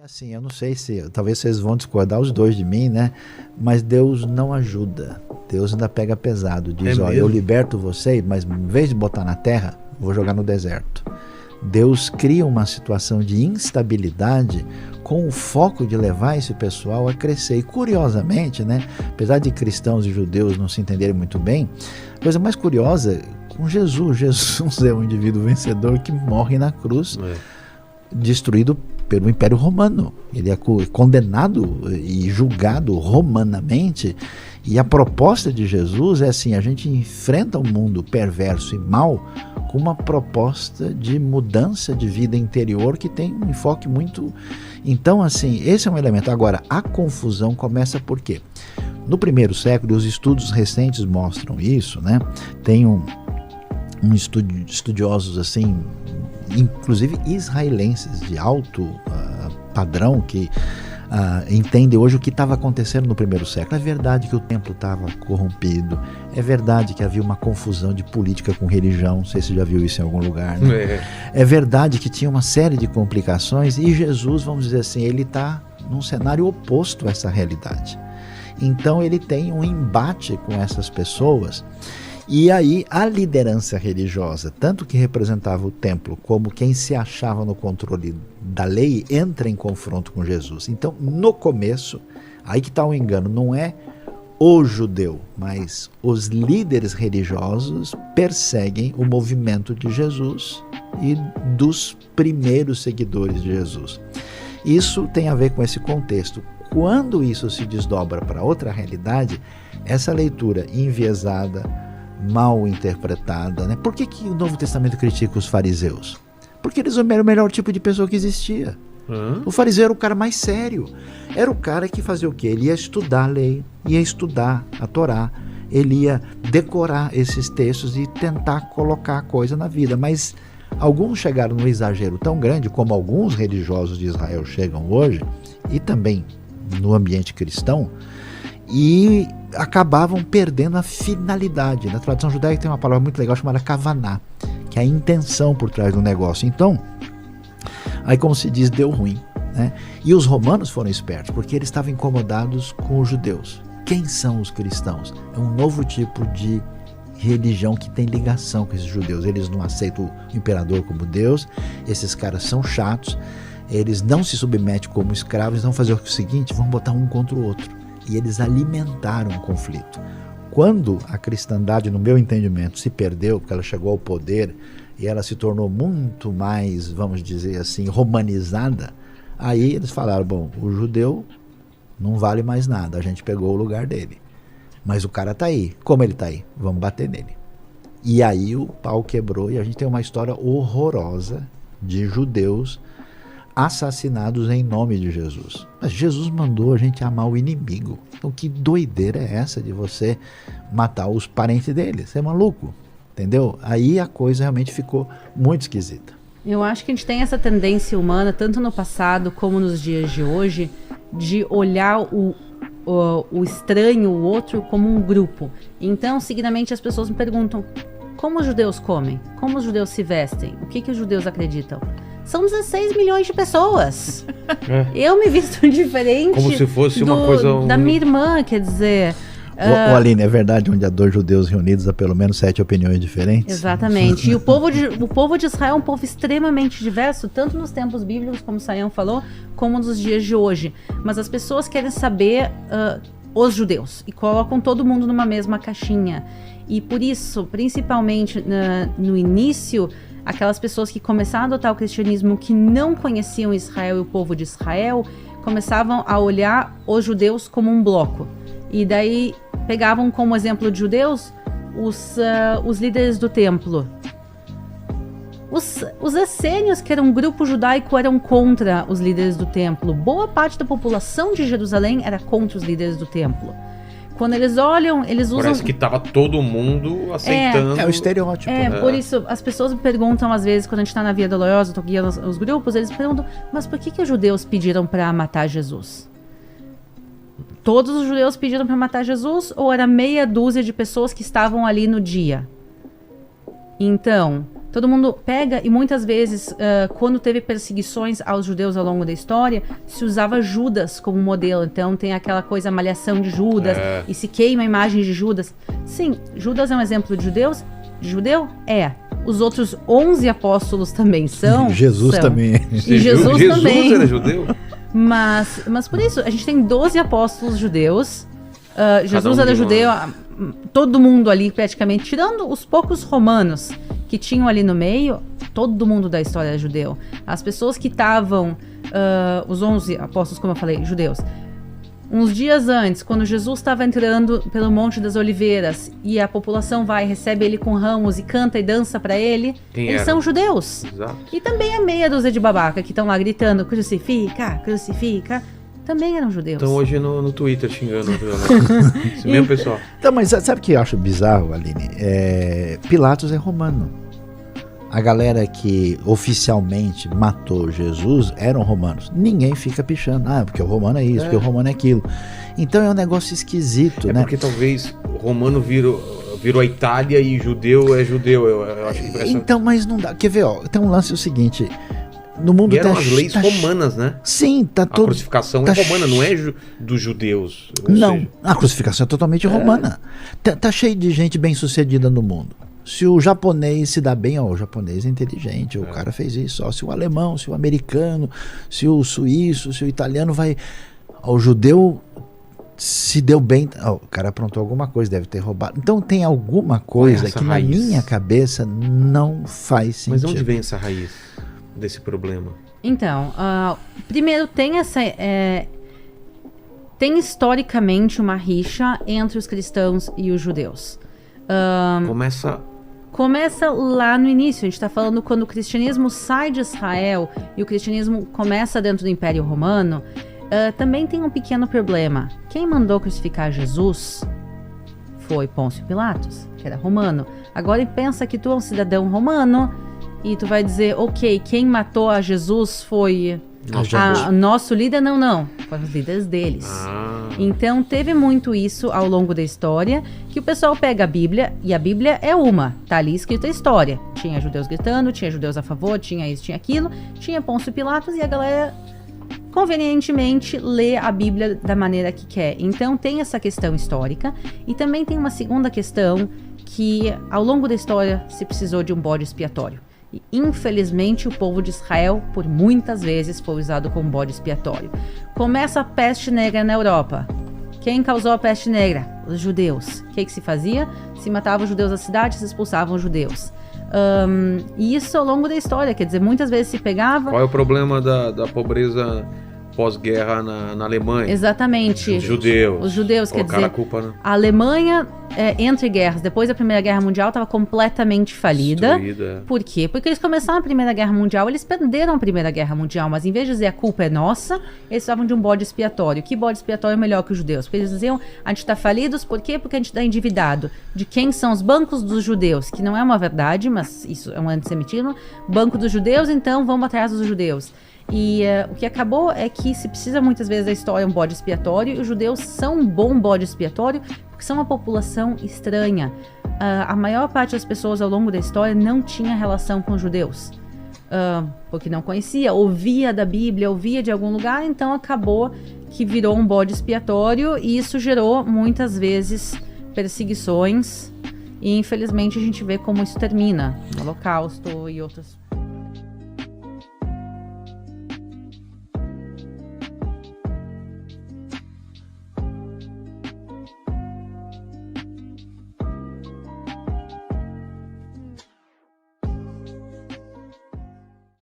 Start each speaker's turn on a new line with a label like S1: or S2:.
S1: Assim, eu não sei se, talvez vocês vão discordar os dois de mim, né? Mas Deus não ajuda. Deus ainda pega pesado. Diz, ó, eu liberto vocês, mas em vez de botar na terra, vou jogar no deserto. Deus cria uma situação de instabilidade com o foco de levar esse pessoal a crescer. E curiosamente, né? Apesar de cristãos e judeus não se entenderem muito bem, a coisa mais curiosa, com Jesus. Jesus é um indivíduo vencedor que morre na cruz, destruído pelo Império Romano. Ele é condenado e julgado romanamente, e a proposta de Jesus é assim: a gente enfrenta um mundo perverso e mau com uma proposta de mudança de vida interior que tem um enfoque muito... Então, assim, esse é um elemento. Agora, a confusão começa por quê? No primeiro século, os estudos recentes mostram isso, né? Tem estudiosos assim, inclusive israelenses de alto padrão, que entendem hoje o que estava acontecendo no primeiro século. É verdade que o templo estava corrompido, é verdade que havia uma confusão de política com religião, não sei se você já viu isso em algum lugar, né? É verdade que tinha uma série de complicações, e Jesus, vamos dizer assim, ele está num cenário oposto a essa realidade. Então ele tem um embate com essas pessoas. E aí a liderança religiosa, tanto que representava o templo como quem se achava no controle da lei, entra em confronto com Jesus. Então, no começo, aí que está o engano, não é o judeu, mas os líderes religiosos perseguem o movimento de Jesus e dos primeiros seguidores de Jesus. Isso tem a ver com esse contexto. Quando isso se desdobra para outra realidade, essa leitura enviesada, mal interpretada, né? Por que o Novo Testamento critica os fariseus? Porque eles eram o melhor tipo de pessoa que existia. O fariseu era o cara mais sério. Era o cara que fazia o quê? Ele ia estudar a lei, ia estudar a Torá, ele ia decorar esses textos e tentar colocar a coisa na vida. Mas alguns chegaram num exagero tão grande, como alguns religiosos de Israel chegam hoje, e também no ambiente cristão, e acabavam perdendo a finalidade. Na tradição judaica tem uma palavra muito legal chamada kavaná, que é a intenção por trás do negócio. Então, aí, como se diz, deu ruim, né? E os romanos foram espertos, porque eles estavam incomodados com os judeus. Quem são os cristãos? É um novo tipo de religião que tem ligação com esses judeus. Eles não aceitam o imperador como Deus, esses caras são chatos, eles não se submetem como escravos, eles vão fazer o seguinte: vão botar um contra o outro. E eles alimentaram o conflito. Quando a cristandade, no meu entendimento, se perdeu, porque ela chegou ao poder e ela se tornou muito mais, vamos dizer assim, romanizada, aí eles falaram: bom, o judeu não vale mais nada, a gente pegou o lugar dele. Mas o cara está aí. Como ele está aí? Vamos bater nele. E aí o pau quebrou, e a gente tem uma história horrorosa de judeus assassinados em nome de Jesus. Mas Jesus mandou a gente amar o inimigo. Então que doideira é essa de você matar os parentes dele? Você é maluco? Entendeu? Aí a coisa realmente ficou muito esquisita.
S2: Eu acho que a gente tem essa tendência humana, tanto no passado como nos dias de hoje, de olhar o estranho, o outro, como um grupo. Então, seguidamente, as pessoas me perguntam: como os judeus comem? Como os judeus se vestem? O que os judeus acreditam? São 16 milhões de pessoas. Eu me visto diferente.
S3: Como se fosse uma coisa...
S2: da minha irmã, quer dizer...
S1: Aline, é verdade, onde há dois judeus reunidos há pelo menos 7 opiniões diferentes?
S2: Exatamente. E o povo de Israel é um povo extremamente diverso, tanto nos tempos bíblicos, como o Sayão falou, como nos dias de hoje. Mas as pessoas querem saber os judeus e colocam todo mundo numa mesma caixinha. E por isso, principalmente no início, aquelas pessoas que começaram a adotar o cristianismo, que não conheciam Israel e o povo de Israel, começavam a olhar os judeus como um bloco. E daí pegavam como exemplo de judeus os líderes do templo. Os essênios, que eram um grupo judaico, eram contra os líderes do templo. Boa parte da população de Jerusalém era contra os líderes do templo. Quando eles olham, eles usam...
S3: Parece que estava todo mundo aceitando.
S1: É o estereótipo.
S2: Por isso, as pessoas me perguntam, às vezes, quando a gente está na Via Dolorosa, eu tô guiando os grupos, eles perguntam: mas por que os judeus pediram para matar Jesus? Todos os judeus pediram para matar Jesus, ou era meia dúzia de pessoas que estavam ali no dia? Então, Todo mundo pega e muitas vezes, quando teve perseguições aos judeus ao longo da história, se usava Judas como modelo. Então tem aquela coisa, a malhação de Judas, e se queima a imagem de Judas. Sim, Judas é um exemplo de judeus? De judeu? É. Os outros 11 apóstolos também são.
S1: Jesus
S2: são.
S1: também.
S2: E Jesus também.
S3: Jesus era judeu?
S2: Mas por isso, a gente tem 12 apóstolos judeus. Jesus
S3: um
S2: era
S3: de
S2: judeu, todo mundo ali praticamente, tirando os poucos romanos que tinham ali no meio, todo mundo da história era judeu. As pessoas que estavam, os 11 apóstolos, como eu falei, judeus, uns dias antes, quando Jesus estava entrando pelo Monte das Oliveiras e a população recebe ele com ramos e canta e dança para ele, eles são judeus.
S3: Exato.
S2: E também a meia dúzia de babaca que estão lá gritando, crucifica, crucifica, também eram judeus.
S3: Estão hoje no Twitter xingando esse mesmo pessoal.
S1: Então, mas sabe o que eu acho bizarro, Aline? Pilatos é romano. A galera que oficialmente matou Jesus eram romanos. Ninguém fica pichando. Porque o romano é isso, porque o romano é aquilo. Então é um negócio esquisito, né?
S3: Porque talvez o romano virou a Itália e judeu é judeu. Eu acho que
S1: Então, mas não dá. Quer ver, tem um lance o seguinte. No mundo
S3: e eram as leis romanas, né?
S1: Sim,
S3: A crucificação é romana, não é dos judeus.
S1: Não, a crucificação é totalmente romana. Tá cheio de gente bem sucedida no mundo. Se o japonês se dá bem, o japonês é inteligente, o cara fez isso. Se o alemão, se o americano, se o suíço, se o italiano vai... O judeu se deu bem, o cara aprontou alguma coisa, deve ter roubado. Então tem alguma coisa que
S3: raiz?
S1: Na minha cabeça não faz sentido.
S3: Mas onde vem essa raiz desse problema?
S2: Então, primeiro tem tem historicamente uma rixa entre os cristãos e os judeus. Começa lá no início. A gente está falando quando o cristianismo sai de Israel e o cristianismo começa dentro do Império Romano. Também tem um pequeno problema. Quem mandou crucificar Jesus foi Pôncio Pilatos, que era romano. Agora pensa que tu é um cidadão romano e tu vai dizer, ok, quem matou a Jesus foi nosso líder? Não. Foram os líderes deles. Então teve muito isso ao longo da história, que o pessoal pega a Bíblia, e a Bíblia é tá ali escrita a história. Tinha judeus gritando, tinha judeus a favor, tinha isso, tinha aquilo, tinha Pôncio Pilatos, e a galera convenientemente lê a Bíblia da maneira que quer. Então tem essa questão histórica, e também tem uma segunda questão, que ao longo da história se precisou de um bode expiatório. E, infelizmente, o povo de Israel, por muitas vezes, foi usado como bode expiatório. Começa a peste negra na Europa. Quem causou a peste negra? Os judeus. O que se fazia? Se matava os judeus da cidade, se expulsavam os judeus. E isso ao longo da história, quer dizer, muitas vezes se pegava...
S3: Qual é o problema da pobreza pós-guerra na Alemanha?
S2: Exatamente.
S3: Os judeus,
S2: quer dizer,
S3: a culpa,
S2: a Alemanha, entre guerras, depois da Primeira Guerra Mundial, estava completamente falida.
S3: Destruída.
S2: Por quê? Porque eles começaram a Primeira Guerra Mundial, eles perderam a Primeira Guerra Mundial, mas em vez de dizer a culpa é nossa, eles falavam de um bode expiatório. Que bode expiatório é melhor que os judeus? Porque eles diziam, a gente está falidos, por quê? Porque a gente está endividado. De quem são os bancos dos judeus? Que não é uma verdade, mas isso é um antissemitismo. Banco dos judeus, então vamos atrás dos judeus. E o que acabou é que se precisa muitas vezes da história um bode expiatório, e os judeus são um bom bode expiatório porque são uma população estranha. A maior parte das pessoas ao longo da história não tinha relação com os judeus, porque não conhecia, ouvia da Bíblia, ouvia de algum lugar, então acabou que virou um bode expiatório, e isso gerou muitas vezes perseguições, e infelizmente a gente vê como isso termina no Holocausto e outras